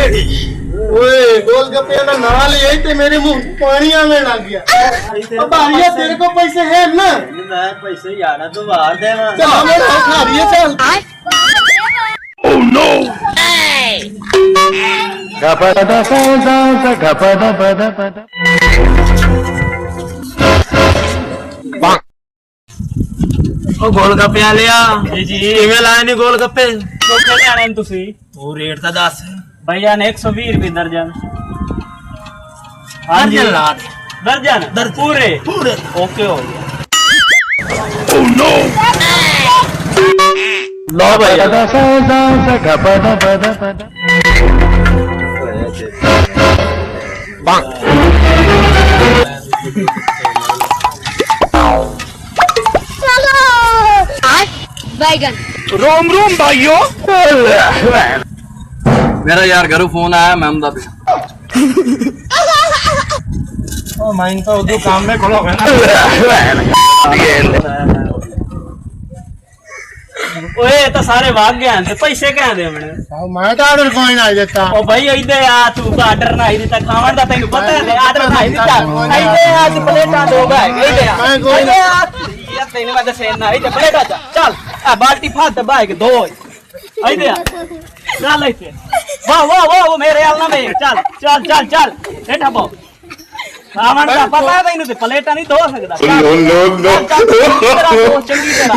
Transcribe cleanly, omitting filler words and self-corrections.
ओए गोलगप्पे ना नाल यही ते मेरे मुंह पानी आने लग गया। अब भारिया तेरे को पैसे है ना? मैं पैसे यार तो बाहर देना। चल हमें खा रही है चल। Oh no! Gapada sa gapada pada pada. Bang. ਉਹ ਗੋਲਗੱਪੇ ਆ ਲਿਆ जी ਕਿਵੇਂ ਲਾਏ ਨੇ ਗੋਲਗੱਪੇ तो क्या लेना है तुसी ਉਹ ਰੇਟ ਤਾਂ ਦੱਸ भैया ने 120 रुपए दर्जन हाँ जी दर्जन ला दर्जन पूरे ਪੂਰੇ ओके हो गया Oh no! ਲਓ ਭਈਆ Gapada sa gapada pada pada. Bang. बैगन Rom rom भाइयों. मेरा यार घरों फोन आया मैं अहमदा पे ओ माइन तो उधर काम में खोलो है ना। ओए तो सारे भाग गए हैं पैसे क्या दे हमने मैं तो ऑर्डर कोई ना देता। ओ भाई इधर आ तू आर्डर ना ही देता खावन दा तैਨੂੰ पता है आर्डर ना ही देता इधर आज प्लेटा दो भाई इधर मैं कोई ना यार तैਨੂੰ मैं दसे ना इधर प्लेटा जा चल आ बाल्टी फाड़ दे भाई के दो इधर चल इधर वाह वाह वाह मेरे हाल ना में चल चल चल चल बैठा बो खावन दा पता है तैਨੂੰ ते प्लेटा नहीं दो सकदा No no no. चंगी तरह